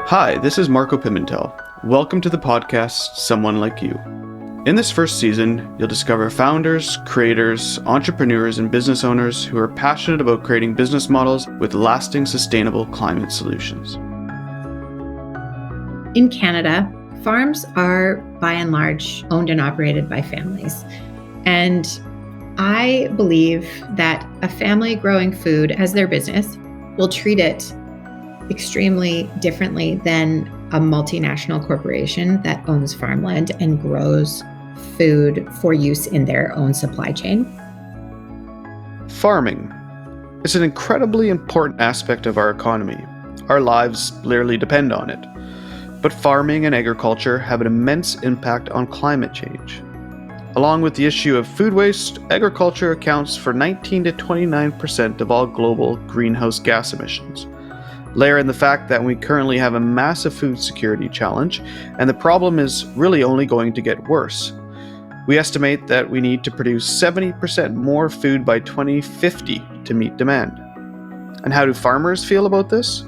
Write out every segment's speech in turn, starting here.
Hi, this is Marco Pimentel. Welcome to the podcast, Someone Like You. In this first season, you'll discover founders, creators, entrepreneurs, and business owners who are passionate about creating business models with lasting, sustainable climate solutions. In Canada, farms are by and large owned and operated by families. And I believe that a family growing food as their business will treat it extremely differently than a multinational corporation that owns farmland and grows food for use in their own supply chain. Farming is an incredibly important aspect of our economy. Our lives literally depend on it. But farming and agriculture have an immense impact on climate change. Along with the issue of food waste, agriculture accounts for 19 to 29% of all global greenhouse gas emissions. Layer in the fact that we currently have a massive food security challenge, and the problem is really only going to get worse. We estimate that we need to produce 70% more food by 2050 to meet demand. And how do farmers feel about this?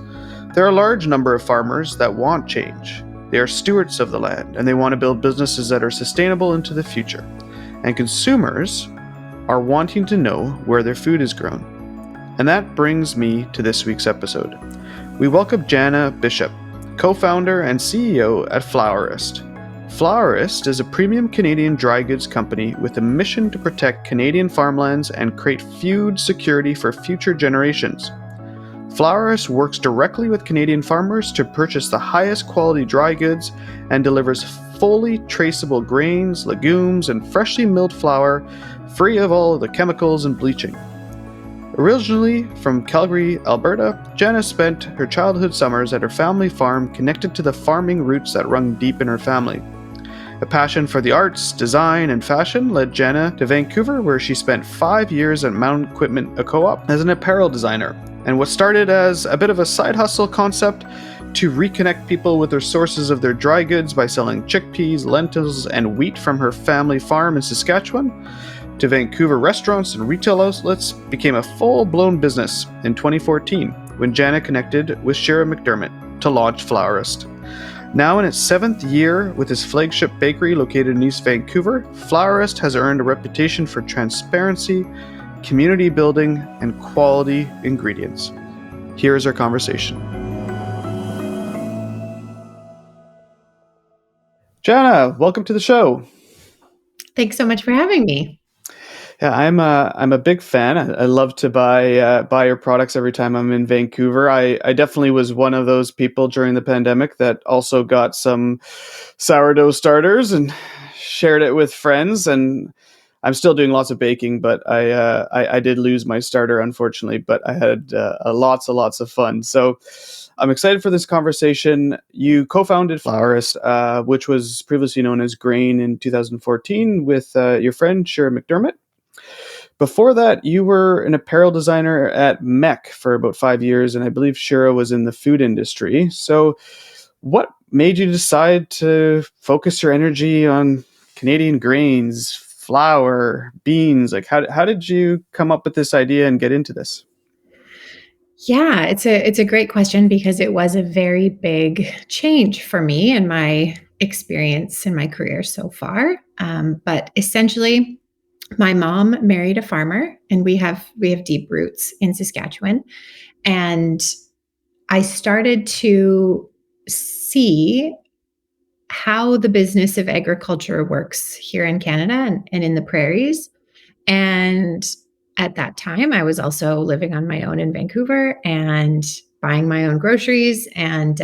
There are a large number of farmers that want change. They are stewards of the land, and they want to build businesses that are sustainable into the future. And consumers are wanting to know where their food is grown. And that brings me to this week's episode. We welcome Janna Bishop, co-founder and CEO at Flourist. Flourist is a premium Canadian dry goods company with a mission to protect Canadian farmlands and create food security for future generations. Flourist works directly with Canadian farmers to purchase the highest quality dry goods and delivers fully traceable grains, legumes, and freshly milled flour, free of all of the chemicals and bleaching. Originally from Calgary, Alberta, Janna spent her childhood summers at her family farm connected to the farming roots that run deep in her family. A passion for the arts, design, and fashion led Janna to Vancouver, where she spent 5 years at Mountain Equipment, a co-op, as an apparel designer. And what started as a bit of a side hustle concept to reconnect people with their sources of their dry goods by selling chickpeas, lentils, and wheat from her family farm in Saskatchewan to Vancouver restaurants and retail outlets became a full-blown business in 2014 when Janna connected with Shira McDermott to launch Flourist. Now in its 7th year with its flagship bakery located in East Vancouver, Flourist has earned a reputation for transparency, community building, and quality ingredients. Here is our conversation. Janna, welcome to the show. Thanks so much for having me. Yeah, I'm a big fan. I love to buy your products every time I'm in Vancouver. I definitely was one of those people during the pandemic that also got some sourdough starters and shared it with friends. And I'm still doing lots of baking, but I did lose my starter, unfortunately. But I had lots of fun. So I'm excited for this conversation. You co-founded Flourist, which was previously known as Grain, in 2014 with your friend Shira McDermott. Before that, you were an apparel designer at MEC for about 5 years, and I believe Shira was in the food industry. So what made you decide to focus your energy on Canadian grains, flour, beans? Like, how did you come up with this idea and get into this? Yeah, it's a great question because it was a very big change for me in my experience in my career so far. But essentially, my mom married a farmer, and we have deep roots in Saskatchewan. And I started to see how the business of agriculture works here in Canada and in the prairies. And at that time, I was also living on my own in Vancouver and buying my own groceries. And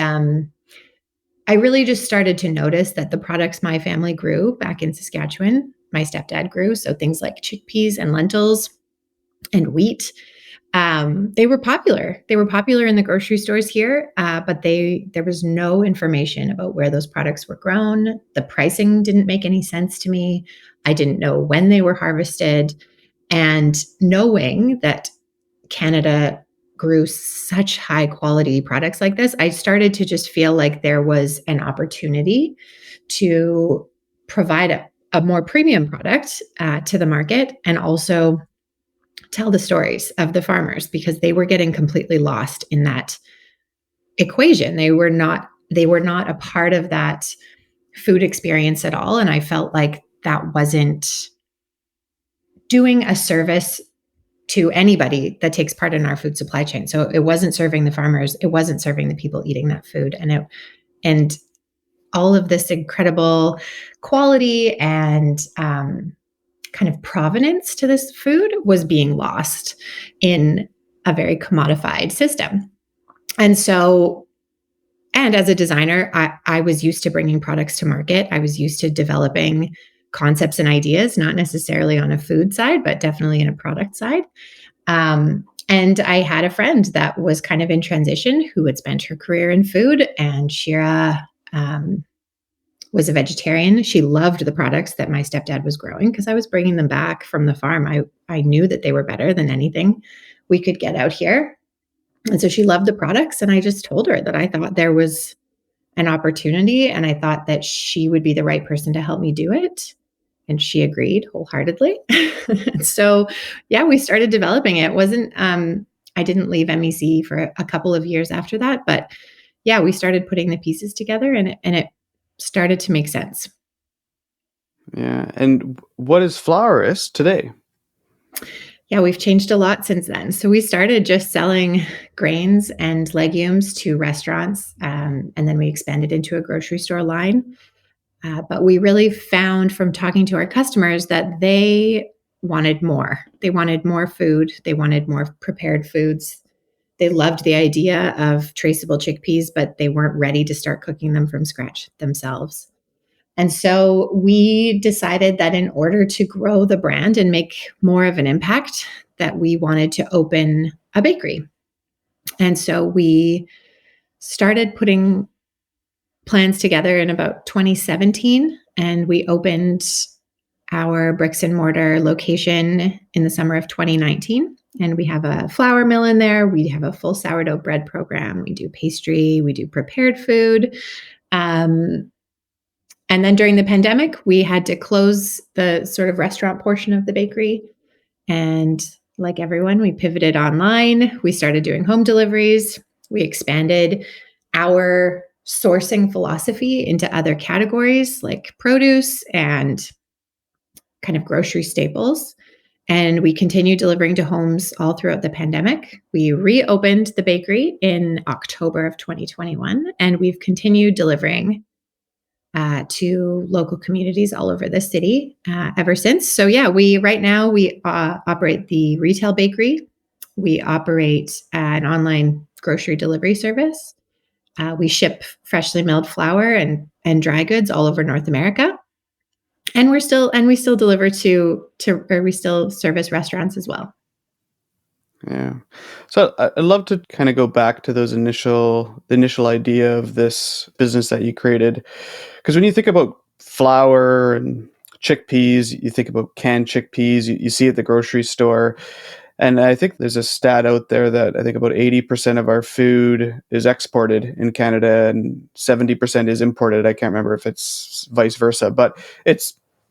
I really just started to notice that the products my family grew back in Saskatchewan, my stepdad grew, so things like chickpeas and lentils and wheat, they were popular. They were popular in the grocery stores here, but there was no information about where those products were grown. The pricing didn't make any sense to me. I didn't know when they were harvested. And knowing that Canada grew such high quality products like this, I started to just feel like there was an opportunity to provide a more premium product to the market, and also tell the stories of the farmers, because they were getting completely lost in that equation. They were not they were not a part of that food experience at all. And I felt like that wasn't doing a service to anybody that takes part in our food supply chain. So it wasn't serving the farmers, it wasn't serving the people eating that food. And all of this incredible quality and kind of provenance to this food was being lost in a very commodified system. And so, and as a designer, I was used to bringing products to market. I was used to developing concepts and ideas, not necessarily on a food side, but definitely in a product side. And I had a friend that was kind of in transition who had spent her career in food, and Shira was a vegetarian. She loved the products that my stepdad was growing because I was bringing them back from the farm. I knew that they were better than anything we could get out here. And so she loved the products. And I just told her that I thought there was an opportunity and I thought that she would be the right person to help me do it. And she agreed wholeheartedly. So, yeah, we started developing it. It wasn't, I didn't leave MEC for a couple of years after that. But yeah, we started putting the pieces together and it started to make sense. Yeah. And what is Flourist today? Yeah, we've changed a lot since then. So we started just selling grains and legumes to restaurants, and then we expanded into a grocery store line. But we really found from talking to our customers that they wanted more. They wanted more food. They wanted more prepared foods. They loved the idea of traceable chickpeas, but they weren't ready to start cooking them from scratch themselves. And so we decided that in order to grow the brand and make more of an impact, that we wanted to open a bakery. And so we started putting plans together in about 2017, and we opened our bricks and mortar location in the summer of 2019. And we have a flour mill in there. We have a full sourdough bread program. We do pastry. We do prepared food. And then during the pandemic, we had to close the sort of restaurant portion of the bakery. And like everyone, we pivoted online. We started doing home deliveries. We expanded our sourcing philosophy into other categories like produce and kind of grocery staples. And we continued delivering to homes all throughout the pandemic. We reopened the bakery in October of 2021, and we've continued delivering to local communities all over the city ever since. So yeah, we right now we operate the retail bakery. We operate an online grocery delivery service. We ship freshly milled flour and dry goods all over North America, and we still deliver or we still service restaurants as well. Yeah. So I'd love to kind of go back to the initial idea of this business that you created. Because when you think about flour and chickpeas, you think about canned chickpeas, you see at the grocery store. And I think there's a stat out there that I think about 80% of our food is exported in Canada and 70% is imported. I can't remember if it's vice versa, but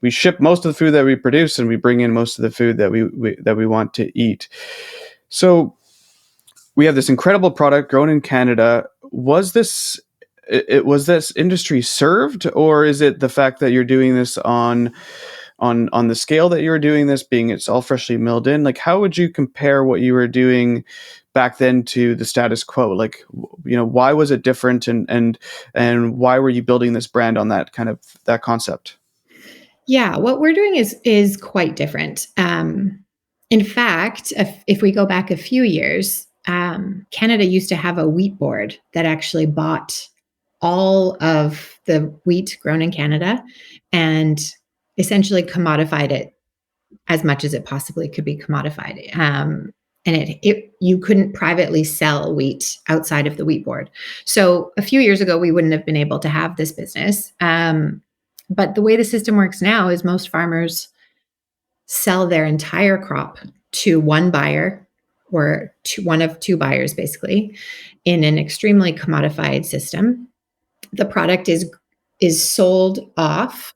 we ship most of the food that we produce and we bring in most of the food that we want to eat. So we have this incredible product grown in Canada. Was this industry served, or is it the fact that you're doing this on the scale that you're doing this, being it's all freshly milled in? Like, how would you compare what you were doing back then to the status quo? Like, why was it different, and why were you building this brand on that concept? Yeah, what we're doing is quite different. In fact, if we go back a few years, Canada used to have a wheat board that actually bought all of the wheat grown in Canada and essentially commodified it as much as it possibly could be commodified. And you couldn't privately sell wheat outside of the wheat board. So a few years ago, we wouldn't have been able to have this business. But the way the system works now is most farmers sell their entire crop to one buyer or to one of two buyers, basically, in an extremely commodified system. The product is sold off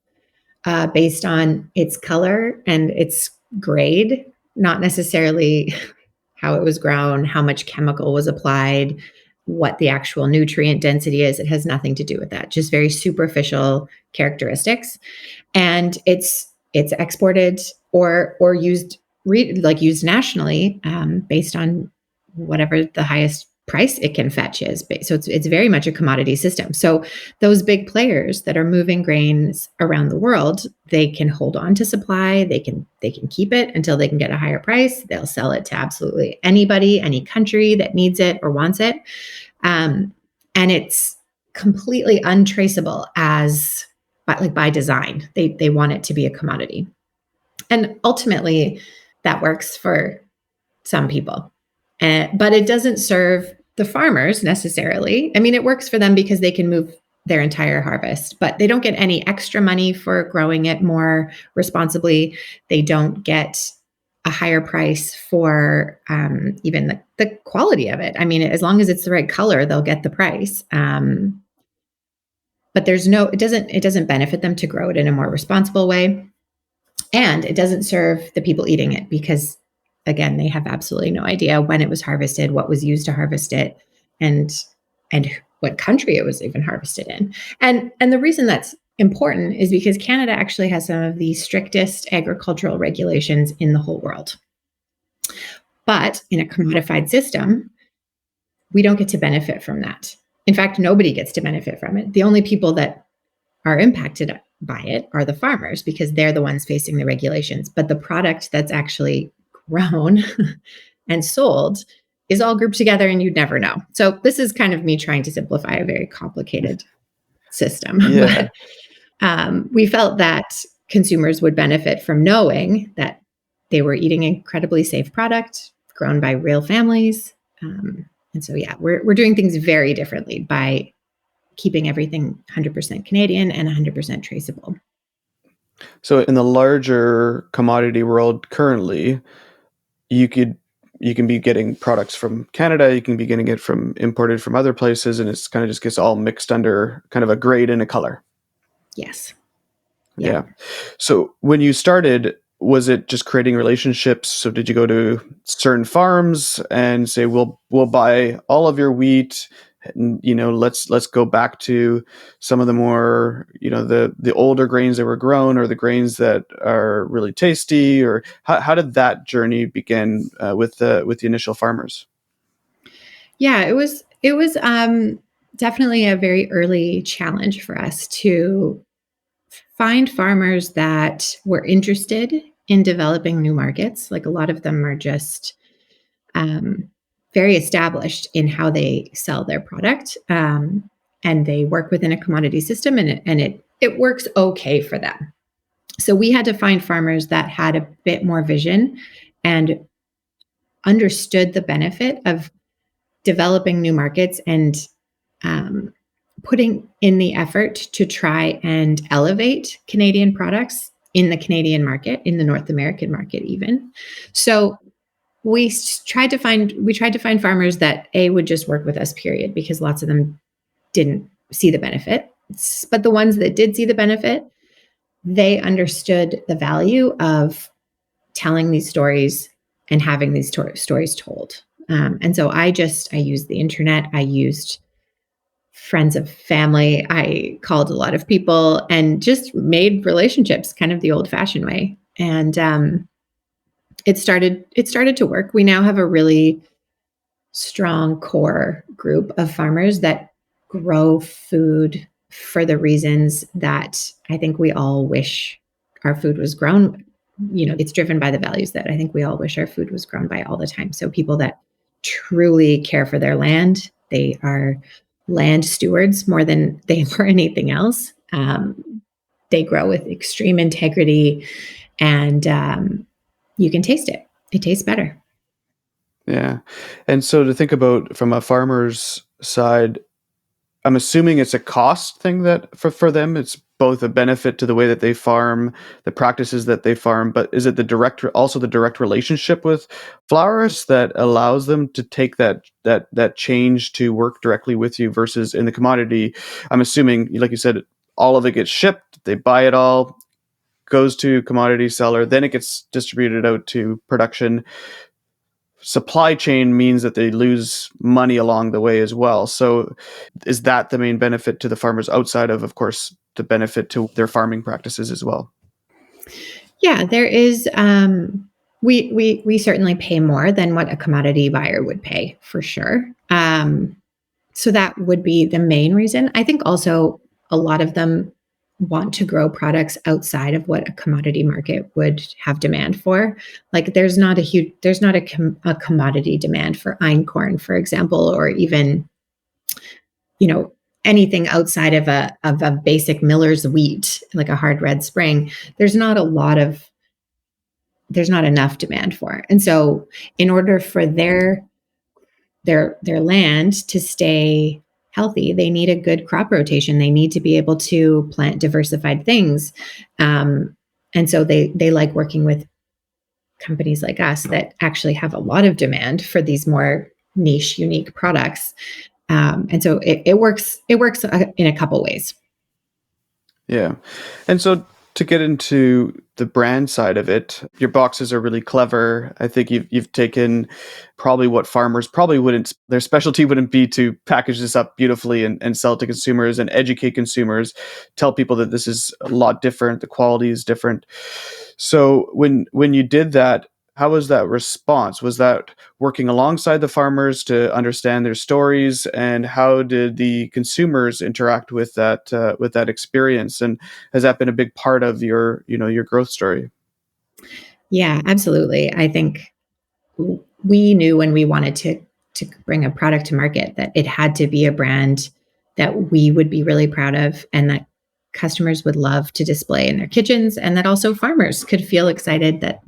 based on its color and its grade, not necessarily how it was grown, how much chemical was applied, what the actual nutrient density is. It has nothing to do with that, just very superficial characteristics. And it's exported or used used nationally, based on whatever the highest price it can fetch is. So it's very much a commodity system. So those big players that are moving grains around the world, they can hold on to supply. They can keep it until they can get a higher price. They'll sell it to absolutely anybody, any country that needs it or wants it, and it's completely untraceable as by design. They want it to be a commodity, and ultimately that works for some people, but it doesn't serve the farmers necessarily. I mean, it works for them because they can move their entire harvest, but they don't get any extra money for growing it more responsibly. They don't get a higher price for even the quality of it. I mean, as long as it's the right color, they'll get the price. But it doesn't benefit them to grow it in a more responsible way. And it doesn't serve the people eating it because, again, they have absolutely no idea when it was harvested, what was used to harvest it, and what country it was even harvested in. And the reason that's important is because Canada actually has some of the strictest agricultural regulations in the whole world. But in a commodified system, we don't get to benefit from that. In fact, nobody gets to benefit from it. The only people that are impacted by it are the farmers because they're the ones facing the regulations. But the product that's actually grown and sold is all grouped together and you'd never know. So this is kind of me trying to simplify a very complicated system. Yeah. But we felt that consumers would benefit from knowing that they were eating incredibly safe product grown by real families. And so, yeah, we're doing things very differently by keeping everything 100% Canadian and 100% traceable. So in the larger commodity world currently, you can be getting products from Canada, you can be getting it from imported from other places, and it's kind of just gets all mixed under kind of a grade and a color. Yes. Yeah. So when you started, was it just creating relationships? So did you go to certain farms and say, we'll buy all of your wheat, and let's go back to some of the more, the older grains that were grown, or the grains that are really tasty, or how did that journey begin with the initial farmers? Yeah, it was definitely a very early challenge for us to find farmers that were interested in developing new markets. Like a lot of them are just um, very established in how they sell their product, and they work within a commodity system, and it works okay for them. So we had to find farmers that had a bit more vision and understood the benefit of developing new markets and um, putting in the effort to try and elevate Canadian products in the Canadian market, in the North American market, even. So we tried to find farmers that would just work with us, period, because lots of them didn't see the benefit. But the ones that did see the benefit, they understood the value of telling these stories and having these stories told. And so I used the internet. I used friends of family. I called a lot of people and just made relationships kind of the old fashioned way. And it started to work. We now have a really strong core group of farmers that grow food for the reasons that I think we all wish our food was grown. It's driven by the values that I think we all wish our food was grown by all the time. So people that truly care for their land, they are land stewards more than they are anything else. They grow with extreme integrity, and you can taste it. It tastes better. Yeah. And so to think about from a farmer's side, I'm assuming it's a cost thing that for them, it's both a benefit to the way that they farm, the practices that they farm, but is it also the direct relationship with flowerists that allows them to take that change to work directly with you versus in the commodity? I'm assuming, like you said, all of it gets shipped, they buy it all, goes to commodity seller, then it gets distributed out to production. supply chain means that they lose money along the way as well. So is that the main benefit to the farmers outside of course, the benefit to their farming practices as well? Yeah, there is. We certainly pay more than what a commodity buyer would pay for sure. So that would be the main reason. I think also a lot of them want to grow products outside of what a commodity market would have demand for. Like there's not a commodity demand for einkorn, for example, or even, you know, anything outside of a basic miller's wheat, like a hard red spring. There's not a lot of there's not enough demand for. And so in order for their land to stay healthy, they need a good crop rotation. They need to be able to plant diversified things. And so they like working with companies like us that actually have a lot of demand for these more niche, unique products. And so it works. It works in a couple ways. Yeah. And so to get into the brand side of it, your boxes are really clever. I think you've taken probably what farmers probably wouldn't, their specialty wouldn't be to package this up beautifully and sell it to consumers and educate consumers, tell people that this is a lot different, the quality is different. So when you did that, how was that response? Was that working alongside the farmers to understand their stories, and how did the consumers interact with that experience? And has that been a big part of your growth story? Yeah, absolutely. I think we knew when we wanted to bring a product to market that it had to be a brand that we would be really proud of and that customers would love to display in their kitchens, and that also farmers could feel excited that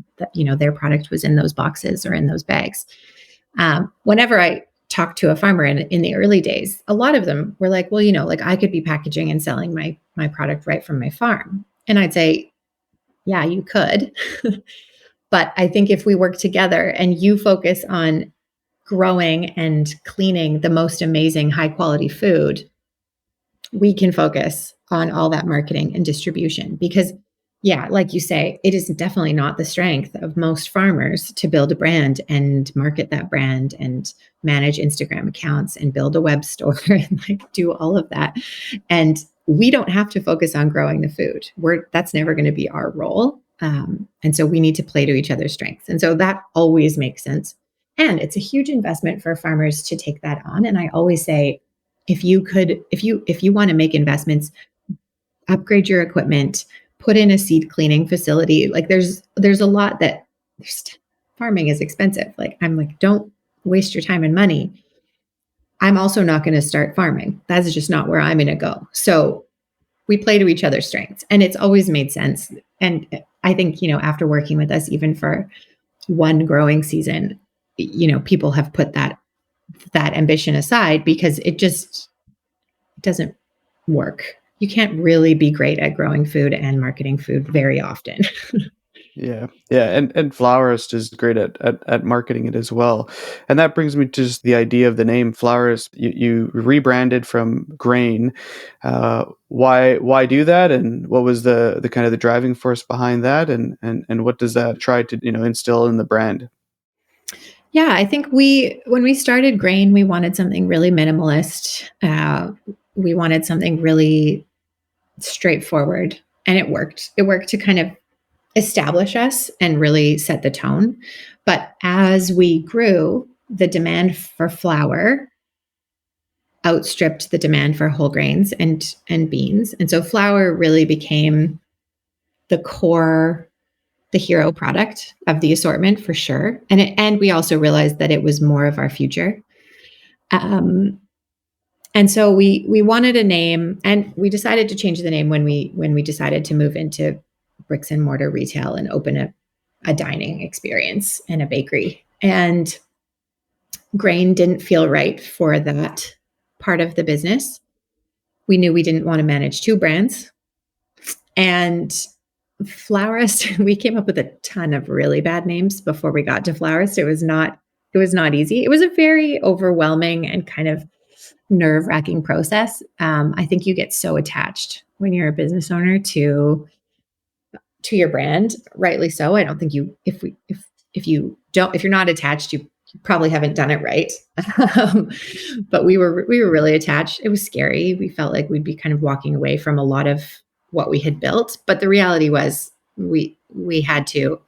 their product was in those boxes or in those bags. Whenever I talked to a farmer in the early days, a lot of them were like, well, like I could be packaging and selling my product right from my farm. And I'd say, yeah, you could. But I think if we work together and you focus on growing and cleaning the most amazing high quality food, we can focus on all that marketing and distribution. Because, yeah, like you say, it is definitely not the strength of most farmers to build a brand and market that brand and manage Instagram accounts and build a web store and like do all of that. And we don't have to focus on growing the food. That's never going to be our role. And so we need to play to each other's strengths. And so that always makes sense. And it's a huge investment for farmers to take that on. And I always say, if you want to make investments, upgrade your equipment, put in a seed cleaning facility. Like there's a lot that farming is expensive. Like I'm like, don't waste your time and money. I'm also not going to start farming. That's just not where I'm going to go. So we play to each other's strengths, and it's always made sense. And I think, after working with us, even for one growing season, people have put that ambition aside because it just doesn't work. You can't really be great at growing food and marketing food very often. Yeah, yeah, and Flourist is great at marketing it as well, and that brings me to just the idea of the name Flourist. You rebranded from grain. Why do that, and what was the kind of the driving force behind that, and what does that try to instill in the brand? Yeah, I think when we started grain, we wanted something really minimalist. We wanted something really straightforward, and it worked. It worked to kind of establish us and really set the tone. But as we grew, the demand for flour outstripped the demand for whole grains and beans. And so flour really became the core, the hero product of the assortment for sure. And we also realized that it was more of our future. Um, and so we wanted a name, and we decided to change the name when we decided to move into bricks and mortar retail and open a dining experience and a bakery. And grain didn't feel right for that part of the business. We knew we didn't want to manage two brands. And Flourist, we came up with a ton of really bad names before we got to Flourist. It was not easy. It was a very overwhelming and kind of nerve-wracking process. I think you get so attached when you're a business owner to your brand, rightly so. I don't think if you're not attached, probably haven't done it right. Um, but we were really attached. It was scary. We felt like we'd be kind of walking away from a lot of what we had built. But the reality was we had to.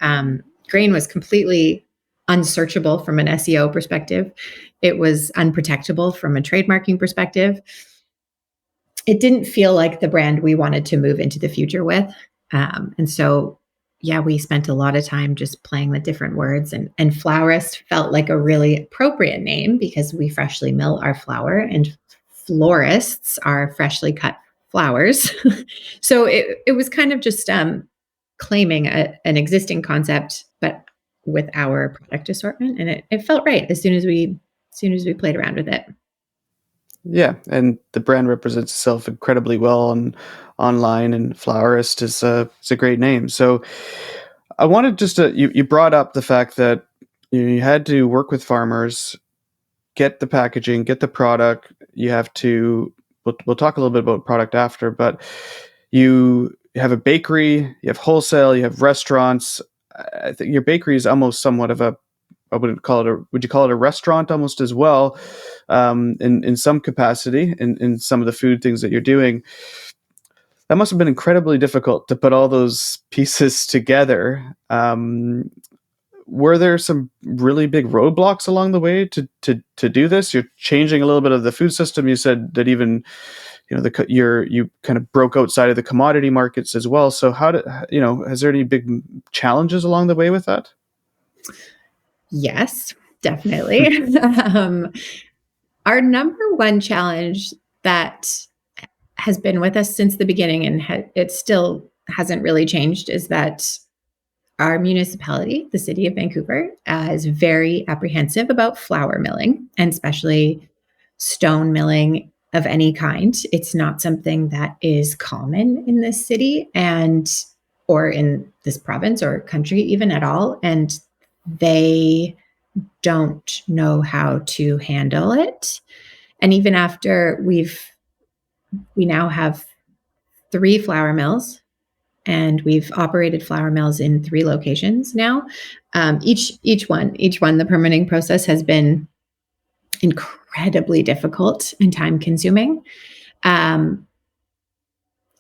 Grain was completely unsearchable from an SEO perspective. It was unprotectable from a trademarking perspective. It didn't feel like the brand we wanted to move into the future with. And so, yeah, we spent a lot of time just playing with different words. And Flourist felt like a really appropriate name because we freshly mill our flour, and florists are freshly cut flowers. So it was kind of just claiming an existing concept, but with our product assortment, and it felt right as soon as we played around with it. Yeah, and the brand represents itself incredibly well online, and Flourist is a great name. So I wanted just to you brought up the fact that you had to work with farmers, get the packaging, get the product. You have to. We'll talk a little bit about product after, but you have a bakery, you have wholesale, you have restaurants. I think your bakery is almost somewhat of a. I wouldn't call it a. Would you call it a restaurant almost as well, in some capacity in some of the food things that you're doing? That must have been incredibly difficult to put all those pieces together. Were there some really big roadblocks along the way to do this? You're changing a little bit of the food system. You said that even you kind of broke outside of the commodity markets as well. So how did has there any big challenges along the way with that? Yes, definitely. um, our number one challenge that has been with us since the beginning, and it still hasn't really changed, is that our municipality, the city of Vancouver, is very apprehensive about flour milling, and especially stone milling of any kind. It's not something that is common in this city and or in this province or country even at all. And they don't know how to handle it. And even after we now have 3 flour mills, and we've operated flour mills in 3 locations now. Each one, the permitting process has been incredibly difficult and time consuming. Um,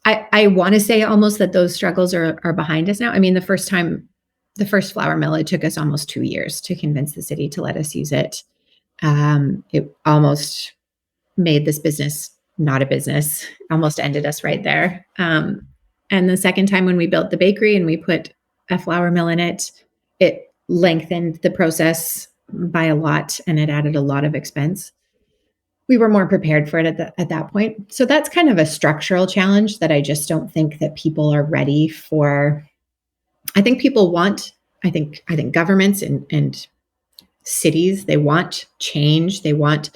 I want to say almost that those struggles are behind us now. I mean, the first flour mill, it took us almost 2 years to convince the city to let us use it. It almost made this business not a business, almost ended us right there. And the second time when we built the bakery and we put a flour mill in it, it lengthened the process by a lot, and it added a lot of expense. We were more prepared for it at that point. So that's kind of a structural challenge that I just don't think that people are ready for. I think people want, I think governments and cities, they want change. They want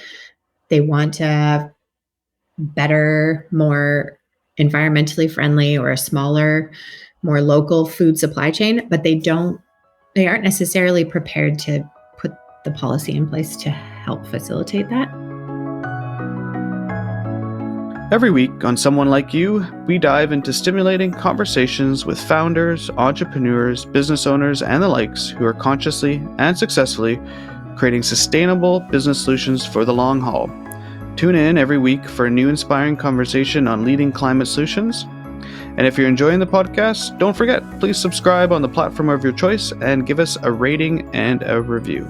a better, more environmentally friendly, or a smaller, more local food supply chain, but they aren't necessarily prepared to put the policy in place to help facilitate that. Every week on Someone Like You, we dive into stimulating conversations with founders, entrepreneurs, business owners, and the likes who are consciously and successfully creating sustainable business solutions for the long haul. Tune in every week for a new inspiring conversation on leading climate solutions. And if you're enjoying the podcast, don't forget, please subscribe on the platform of your choice and give us a rating and a review.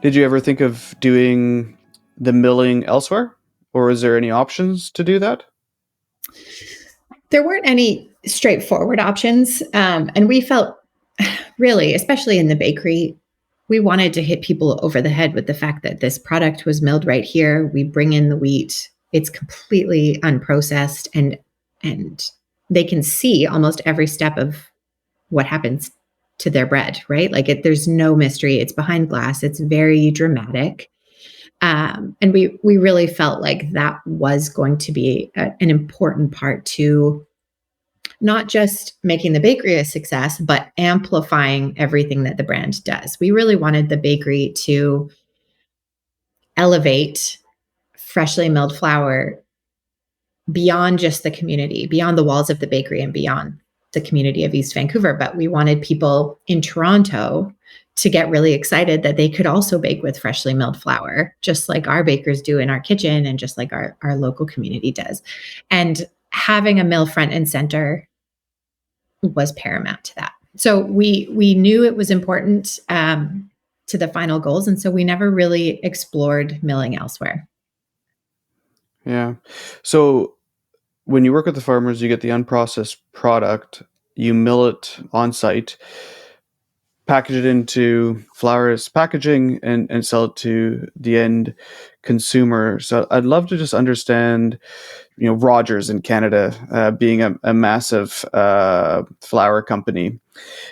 Did you ever think of doing the milling elsewhere? Or is there any options to do that? There weren't any straightforward options. And we felt really, especially in the bakery, we wanted to hit people over the head with the fact that this product was milled right here. We bring in the wheat. It's completely unprocessed, and they can see almost every step of what happens to their bread, right? Like there's no mystery. It's behind glass. It's very dramatic. And we really felt like that was going to be an important part to not just making the bakery a success, but amplifying everything that the brand does. We really wanted the bakery to elevate freshly milled flour beyond just the community, beyond the walls of the bakery, and beyond the community of East Vancouver, but we wanted people in Toronto to get really excited that they could also bake with freshly milled flour, just like our bakers do in our kitchen and just like our local community does. And having a mill front and center was paramount to that. So we knew it was important to the final goals, and so we never really explored milling elsewhere. Yeah. So when you work with the farmers, you get the unprocessed product, you mill it on site, package it into Flourist packaging, and sell it to the end consumer. So I'd love to just understand, Rogers in Canada, being a massive flour company,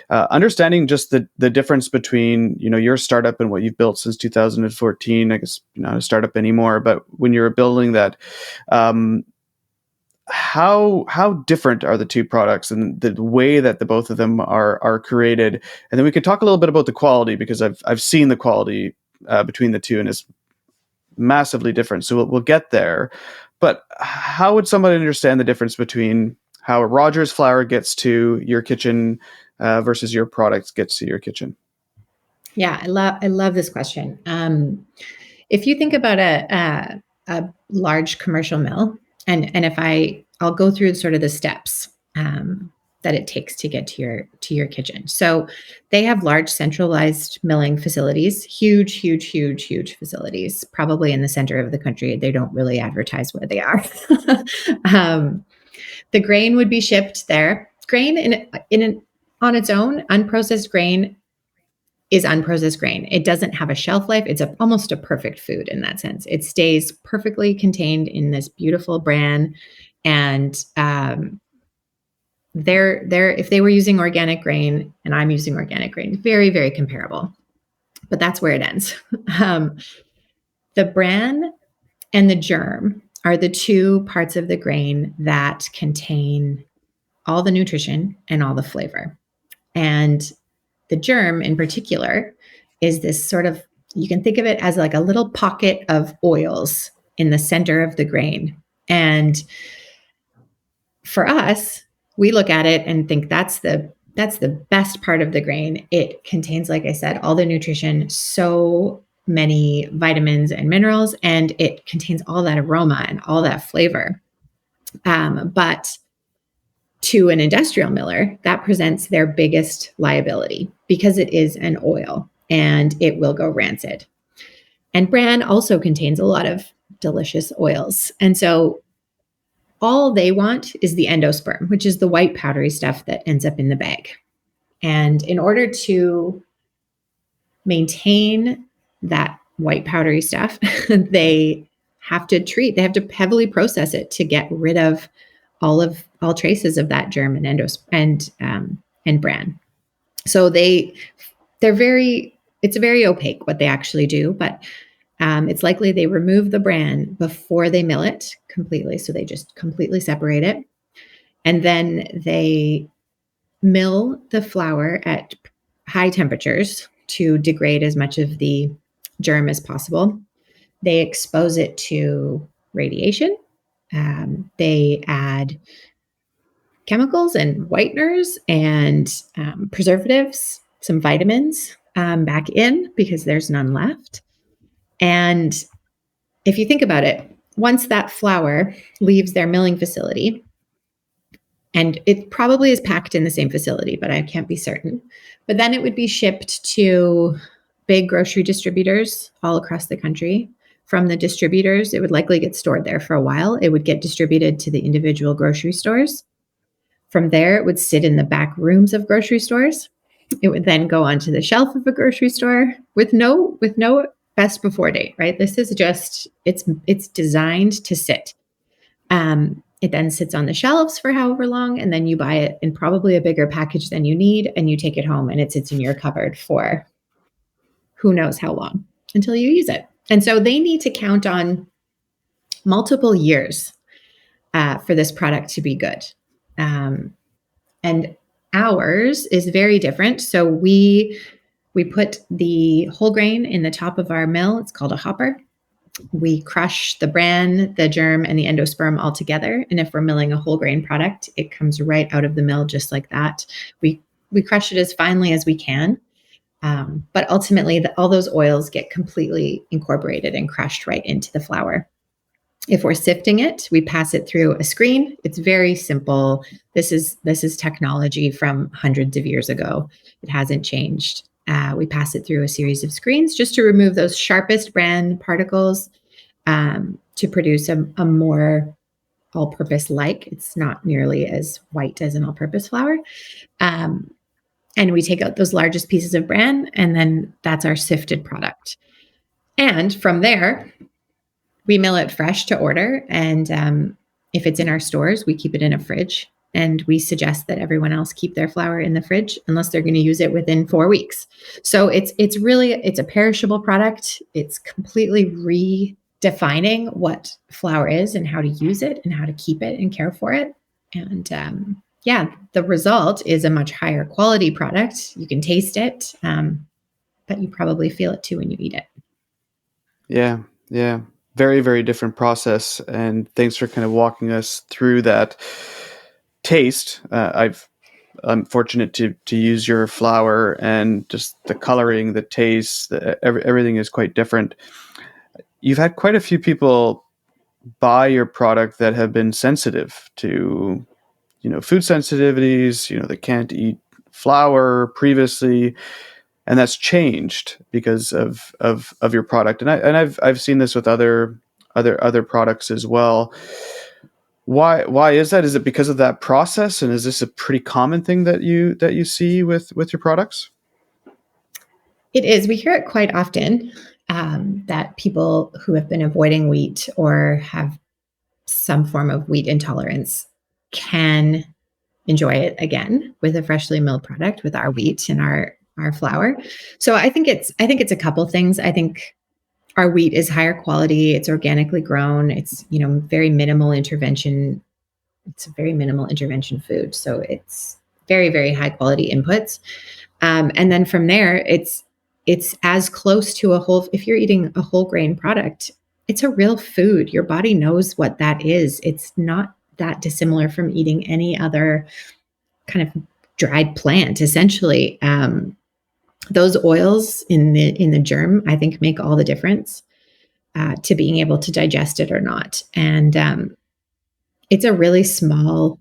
understanding just the difference between, your startup and what you've built since 2014. I guess you're not a startup anymore, but when you were building that, how different are the two products and the way that the both of them are created? And then we could talk a little bit about the quality, because I've seen the quality between the two, and it's massively different. So we'll get there. But how would somebody understand the difference between how a Rogers flour gets to your kitchen versus your product gets to your kitchen? Yeah, I love this question. If you think about a large commercial mill, and if I'll go through sort of the steps that it takes to get to your kitchen. So they have large centralized milling facilities, huge facilities, probably in the center of the country. They don't really advertise where they are. The grain would be shipped there. Grain on its own, unprocessed grain is unprocessed grain. It doesn't have a shelf life. It's almost a perfect food in that sense. It stays perfectly contained in this beautiful bran. And if they were using organic grain and I'm using organic grain, very, very comparable. But that's where it ends. The bran and the germ are the two parts of the grain that contain all the nutrition and all the flavor. And the germ in particular is this sort of, you can think of it as like a little pocket of oils in the center of the grain. And for us, we look at it and think that's the best part of the grain. It contains, like I said, all the nutrition, so many vitamins and minerals, and it contains all that aroma and all that flavor. But to an industrial miller, that presents their biggest liability because it is an oil and it will go rancid. And bran also contains a lot of delicious oils. And so all they want is the endosperm, which is the white powdery stuff that ends up in the bag. And in order to maintain that white powdery stuff, they have to heavily process it to get rid of all traces of that germ and bran. So it's very opaque what they actually do, but it's likely they remove the bran before they mill it completely. So they just completely separate it. And then they mill the flour at high temperatures to degrade as much of the germ as possible. They expose it to radiation. They add chemicals and whiteners and preservatives, some vitamins back in because there's none left. And if you think about it, once that flour leaves their milling facility, and it probably is packed in the same facility, but I can't be certain, but then it would be shipped to big grocery distributors all across the country. From the distributors, it would likely get stored there for a while. It would get distributed to the individual grocery stores. From there, it would sit in the back rooms of grocery stores. It would then go onto the shelf of a grocery store with no best before date, right? This is just, it's designed to sit. It then sits on the shelves for however long, and then you buy it in probably a bigger package than you need, and you take it home, and it sits in your cupboard for who knows how long until you use it. And so they need to count on multiple years for this product to be good. And ours is very different. So we put the whole grain in the top of our mill. It's called a hopper. We crush the bran, the germ, and the endosperm all together. And if we're milling a whole grain product, it comes right out of the mill just like that. We crush it as finely as we can. But ultimately, all those oils get completely incorporated and crushed right into the flour. If we're sifting it, we pass it through a screen. It's very simple. This is technology from hundreds of years ago. It hasn't changed. We pass it through a series of screens just to remove those sharpest bran particles, to produce a more all-purpose like. It's not nearly as white as an all-purpose flour. And we take out those largest pieces of bran, and then that's our sifted product. And from there, we mill it fresh to order. And if it's in our stores, we keep it in a fridge. And we suggest that everyone else keep their flour in the fridge unless they're going to use it within 4 weeks. So it's a perishable product. It's completely redefining what flour is and how to use it and how to keep it and care for it. And yeah, the result is a much higher quality product. You can taste it, but you probably feel it too when you eat it. Yeah, yeah. Very, very different process. And thanks for kind of walking us through that taste. I'm fortunate to use your flour, and just the coloring, the taste, everything is quite different. You've had quite a few people buy your product that have been sensitive to, food sensitivities. They can't eat flour previously, and that's changed because of your product. And I've seen this with other products as well. Why is that? Is it because of that process, and is this a pretty common thing that you see with your products? It is. We hear it quite often, that people who have been avoiding wheat or have some form of wheat intolerance can enjoy it again with a freshly milled product with our wheat and our flour. So I think it's a couple things. I think our wheat is higher quality. It's organically grown. It's very minimal intervention. It's a very minimal intervention food. So it's very, very high quality inputs. And then from there, it's as close to a whole. If you're eating a whole grain product, it's a real food. Your body knows what that is. It's not that dissimilar from eating any other kind of dried plant. Essentially, those oils in the germ, I think, make all the difference to being able to digest it or not. And it's a really small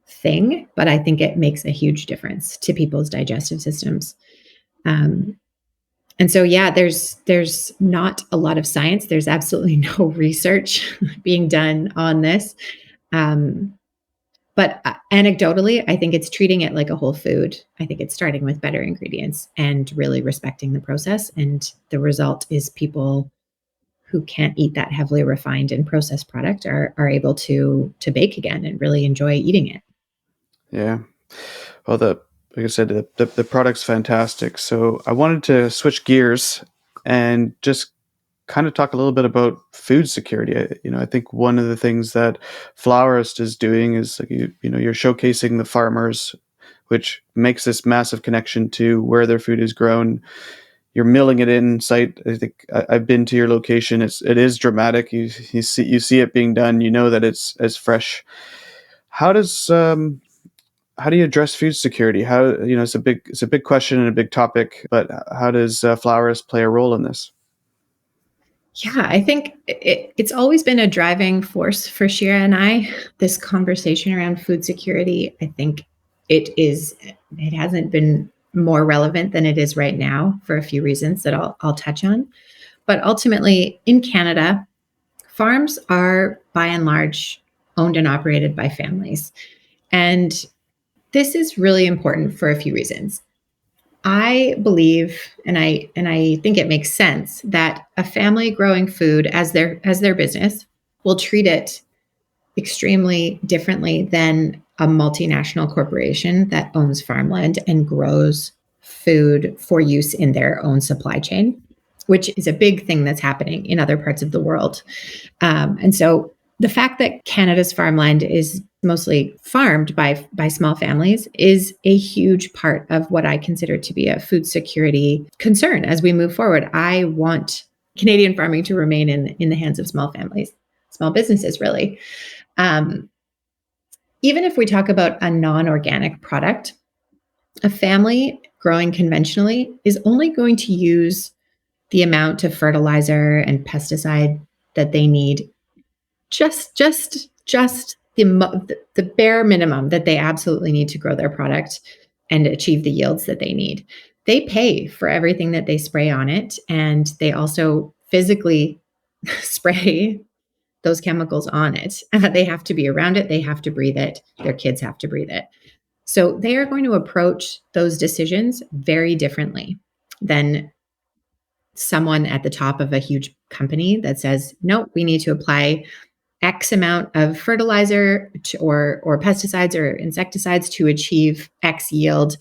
thing, but I think it makes a huge difference to people's digestive systems. And so, yeah, there's not a lot of science. There's absolutely no research being done on this. But anecdotally, I think it's treating it like a whole food. I think it's starting with better ingredients and really respecting the process. And the result is people who can't eat that heavily refined and processed product are able to bake again and really enjoy eating it. Yeah. Well, like I said, the product's fantastic. So I wanted to switch gears and just kind of talk a little bit about food security. I think one of the things that Flourist is doing is, like, you're showcasing the farmers, which makes this massive connection to where their food is grown. You're milling it in site. I think I've been to your location. It is dramatic. You see it being done. You know that it's as fresh. How does how do you address food security? It's a big question and a big topic, but how does Flourist play a role in this? Yeah, I think it's always been a driving force for Shira and I, this conversation around food security. I think it hasn't been more relevant than it is right now for a few reasons that I'll touch on. But ultimately, in Canada, farms are by and large owned and operated by families. And this is really important for a few reasons. I believe, and I think it makes sense, that a family growing food as their business will treat it extremely differently than a multinational corporation that owns farmland and grows food for use in their own supply chain, which is a big thing that's happening in other parts of the world. And so the fact that Canada's farmland is mostly farmed by small families is a huge part of what I consider to be a food security concern as we move forward. I want Canadian farming to remain in the hands of small families, small businesses, really. Um, Even if we talk about a non-organic product, a family growing conventionally is only going to use the amount of fertilizer and pesticide that they need, just the bare minimum that they absolutely need to grow their product and achieve the yields that they need. They pay for everything that they spray on it, and they also physically spray those chemicals on it. They have to be around it, they have to breathe it, their kids have to breathe it. So they are going to approach those decisions very differently than someone at the top of a huge company that says, no, we need to apply X amount of fertilizer or pesticides or insecticides to achieve X yield.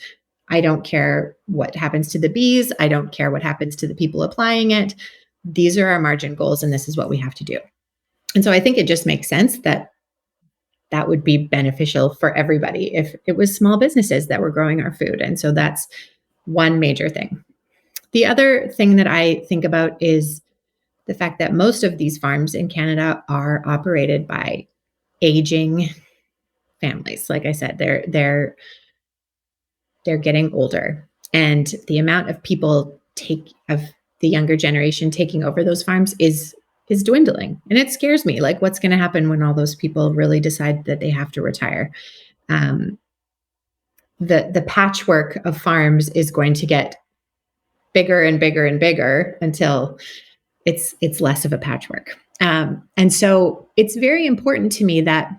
I don't care what happens to the bees. I don't care what happens to the people applying it. These are our margin goals, and this is what we have to do. And so I think it just makes sense that that would be beneficial for everybody if it was small businesses that were growing our food. And so that's one major thing. The other thing that I think about is the fact that most of these farms in Canada are operated by aging families. Like I said, they're getting older, and the amount of people of the younger generation taking over those farms is dwindling, and it scares me. Like, what's going to happen when all those people really decide that they have to retire? Um, the patchwork of farms is going to get bigger and bigger and bigger until it's less of a patchwork. And so it's very important to me that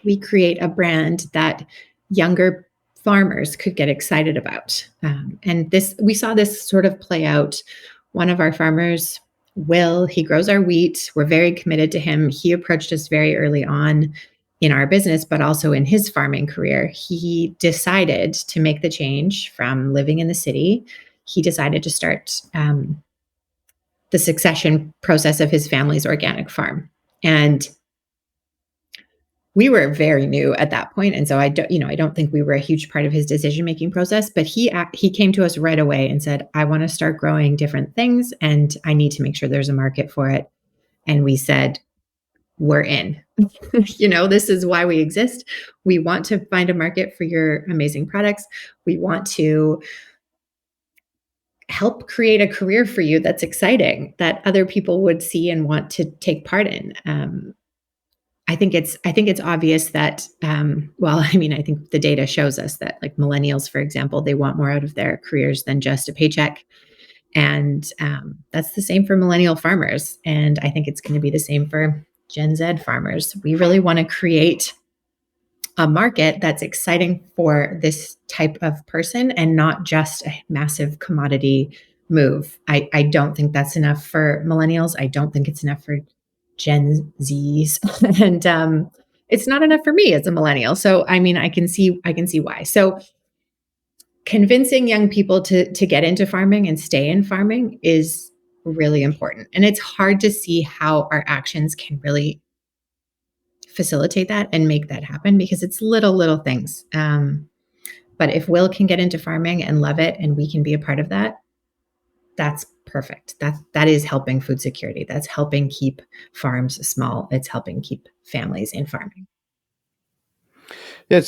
we create a brand that younger farmers could get excited about. And we saw this sort of play out. One of our farmers, Will, he grows our wheat. We're very committed to him. He approached us very early on in our business, but also in his farming career. He decided to make the change from living in the city. He decided to start the succession process of his family's organic farm. And we were very new at that point, and so I don't think we were a huge part of his decision-making process, but he came to us right away and said, I want to start growing different things, and I need to make sure there's a market for it. And we said, we're in. This is why we exist. We want to find a market for your amazing products. We want to help create a career for you that's exciting, that other people would see and want to take part in. I think it's obvious that, I think the data shows us that, like, millennials, for example, they want more out of their careers than just a paycheck. And that's the same for millennial farmers. And I think it's going to be the same for Gen Z farmers. We really want to create a market that's exciting for this type of person and not just a massive commodity move. I don't think that's enough for millennials. I don't think it's enough for Gen Zs, and it's not enough for me as a millennial. So, I mean, I can see why. So, convincing young people to get into farming and stay in farming is really important, and it's hard to see how our actions can really facilitate that and make that happen because it's little things. But if Will can get into farming and love it, and we can be a part of that, that's perfect. That is helping food security. That's helping keep farms small. It's helping keep families in farming. Yeah,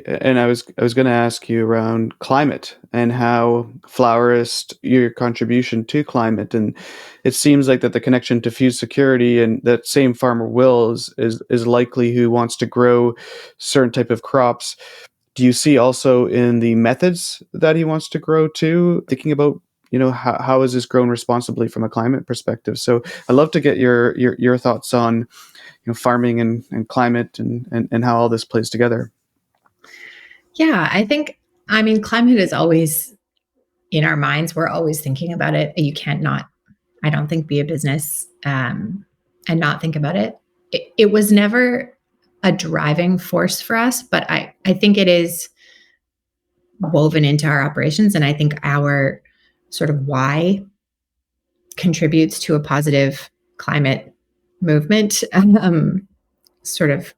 and I was going to ask you around climate and how Flourist, your contribution to climate, and it seems like that the connection to food security, and that same farmer Will is likely who wants to grow certain type of crops. Do you see also in the methods that he wants to grow too, thinking about, how is this grown responsibly from a climate perspective? So I'd love to get your thoughts on, farming and climate and how all this plays together. Yeah, climate is always in our minds. We're always thinking about it. You can't not, I don't think, be a business and not think about it. It was never a driving force for us, but I think it is woven into our operations. And I think our sort of why contributes to a positive climate movement, sort of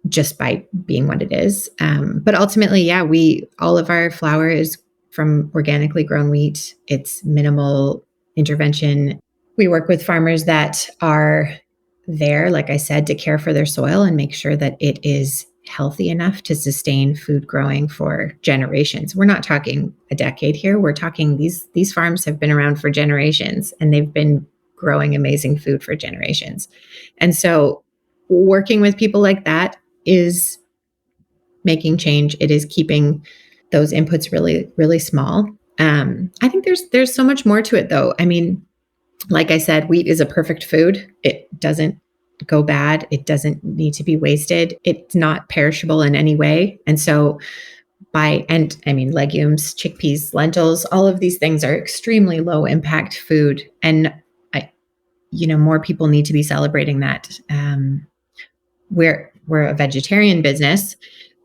just by being what it is. But ultimately, all of our flour is from organically grown wheat. It's minimal intervention. We work with farmers that are there, like I said, to care for their soil and make sure that it is healthy enough to sustain food growing for generations. We're not talking a decade here. We're talking these farms have been around for generations, and they've been growing amazing food for generations. And so working with people like that is making change. It is keeping those inputs really, really small. I think there's so much more to it, though. I mean, like I said, wheat is a perfect food. It doesn't go bad. It doesn't need to be wasted. It's not perishable in any way. And so and I mean, legumes, chickpeas, lentils, all of these things are extremely low impact food. And more people need to be celebrating that. We're a vegetarian business.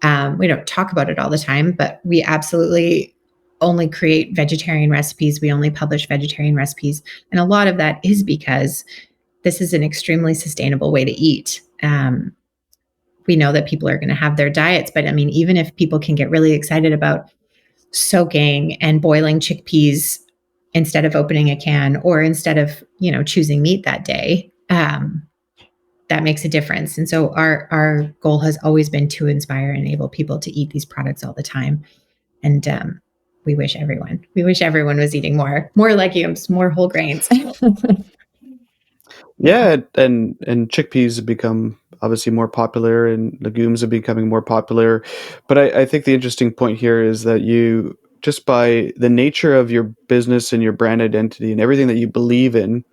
We don't talk about it all the time, but we absolutely only create vegetarian recipes. We only publish vegetarian recipes. And a lot of that is because this is an extremely sustainable way to eat. We know that people are going to have their diets, but I mean, even if people can get really excited about soaking and boiling chickpeas instead of opening a can, or instead of, choosing meat that day, that makes a difference. And so our goal has always been to inspire and enable people to eat these products all the time. And we wish everyone was eating more legumes, more whole grains. Yeah. Yeah, and chickpeas have become obviously more popular, and legumes are becoming more popular. But I think the interesting point here is that you, just by the nature of your business and your brand identity and everything that you believe in,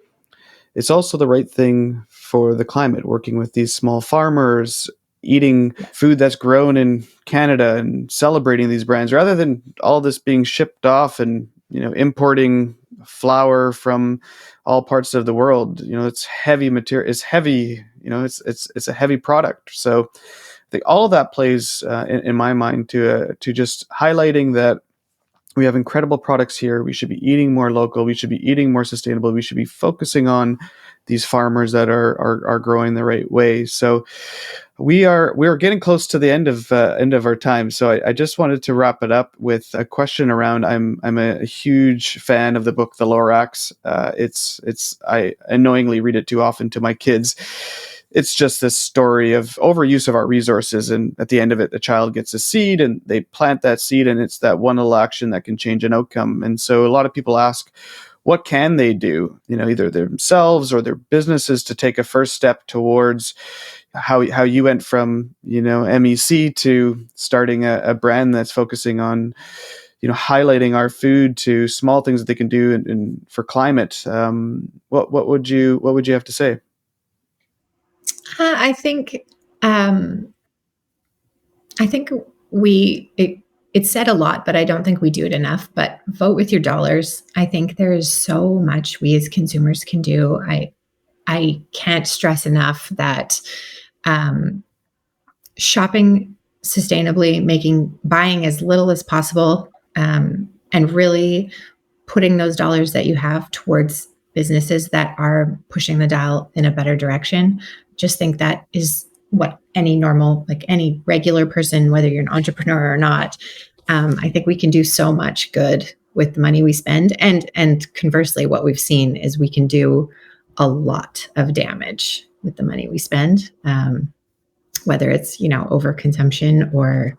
it's also the right thing for the climate, working with these small farmers, eating food that's grown in Canada and celebrating these brands rather than all this being shipped off and, importing flour from all parts of the world. It's heavy material, it's heavy, it's a heavy product. So I think all of that plays in my mind to just highlighting that we have incredible products here. We should be eating more local. We should be eating more sustainable. We should be focusing on these farmers that are growing the right way. So we are getting close to the end of our time. So I just wanted to wrap it up with a question around. I'm a huge fan of the book The Lorax. I annoyingly read it too often to my kids. It's just this story of overuse of our resources, and at the end of it, the child gets a seed and they plant that seed, and it's that one little action that can change an outcome. And so a lot of people ask, what can they do, either themselves or their businesses, to take a first step towards how you went from, MEC to starting a brand that's focusing on, highlighting our food, to small things that they can do for climate. What would you have to say? I think I think it's said a lot, but I don't think we do it enough. But vote with your dollars. I think there is so much we as consumers can do. I can't stress enough that shopping sustainably, buying as little as possible, and really putting those dollars that you have towards businesses that are pushing the dial in a better direction. Just think that is what any regular person, whether you're an entrepreneur or not, I think we can do so much good with the money we spend. And conversely, what we've seen is we can do a lot of damage with the money we spend, whether it's, overconsumption or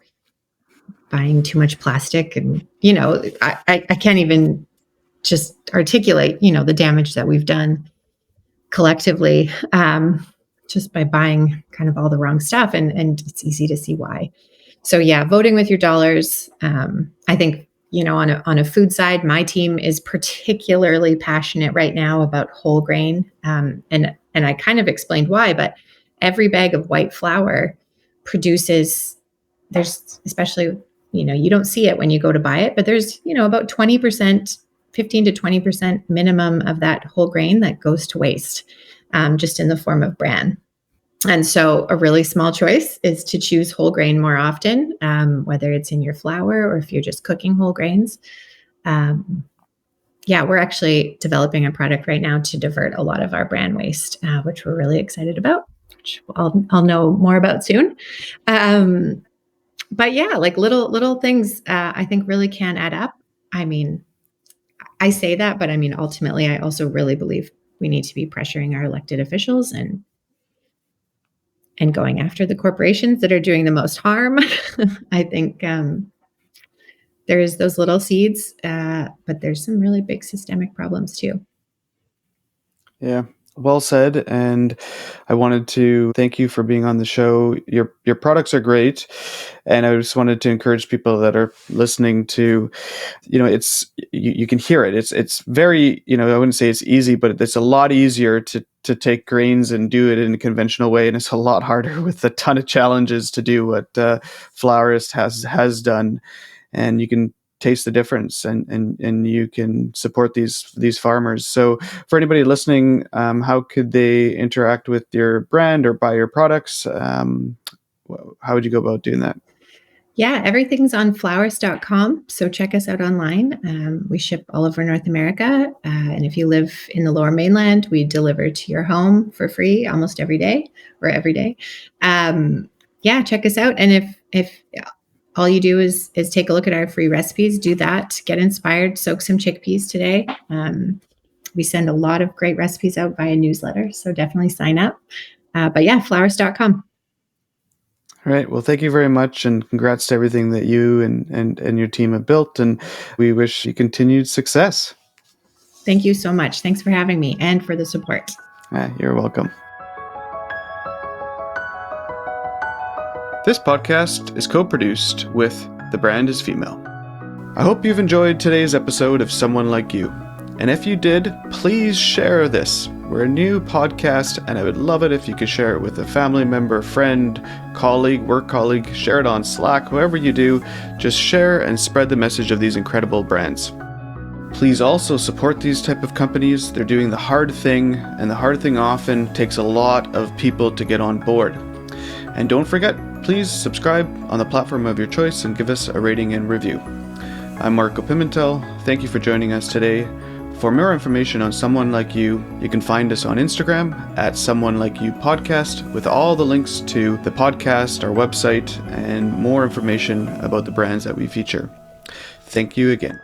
buying too much plastic. And, I can't even just articulate, the damage that we've done collectively, just by buying kind of all the wrong stuff. And it's easy to see why. So yeah, voting with your dollars. I think, on a food side, my team is particularly passionate right now about whole grain. And I kind of explained why, but every bag of white flour there's especially, you don't see it when you go to buy it, but there's, about 20%, 15 to 20% minimum of that whole grain that goes to waste, just in the form of bran. And so a really small choice is to choose whole grain more often, whether it's in your flour or if you're just cooking whole grains. We're actually developing a product right now to divert a lot of our bran waste, which we're really excited about, which I'll know more about soon. But yeah, like little things, I think really can add up. I mean, I say that, but I mean, ultimately, I also really believe we need to be pressuring our elected officials and going after the corporations that are doing the most harm. I think there's those little seeds, but there's some really big systemic problems too. Yeah, well said. And I wanted to thank you for being on the show. Your products are great, and I just wanted to encourage people that are listening to, it's you can hear it. It's very, I wouldn't say it's easy, but it's a lot easier to take grains and do it in a conventional way, and it's a lot harder with a ton of challenges to do what Flourist has done, and you can taste the difference, and you can support these farmers. So for anybody listening, how could they interact with your brand or buy your products? How would you go about doing that? Yeah, everything's on flourist.com. So check us out online. We ship all over North America. And if you live in the Lower Mainland, we deliver to your home for free almost every day or every day. Yeah, check us out. And if all you do is take a look at our free recipes, do that, get inspired, soak some chickpeas today. We send a lot of great recipes out via newsletter. So definitely sign up. But yeah, flourist.com. All right. Well, thank you very much, and congrats to everything that you and your team have built. And we wish you continued success. Thank you so much. Thanks for having me and for the support. You're welcome. This podcast is co-produced with The Brand is Female. I hope you've enjoyed today's episode of Someone Like You. And if you did, please share this. We're a new podcast, and I would love it if you could share it with a family member, friend, colleague, work colleague. Share it on Slack, whoever you do. Just share and spread the message of these incredible brands. Please also support these type of companies. They're doing the hard thing, and the hard thing often takes a lot of people to get on board. And don't forget, please subscribe on the platform of your choice and give us a rating and review. I'm Marco Pimentel. Thank you for joining us today. For more information on Someone Like You, you can find us on Instagram at Someone Like You Podcast, with all the links to the podcast, our website, and more information about the brands that we feature. Thank you again.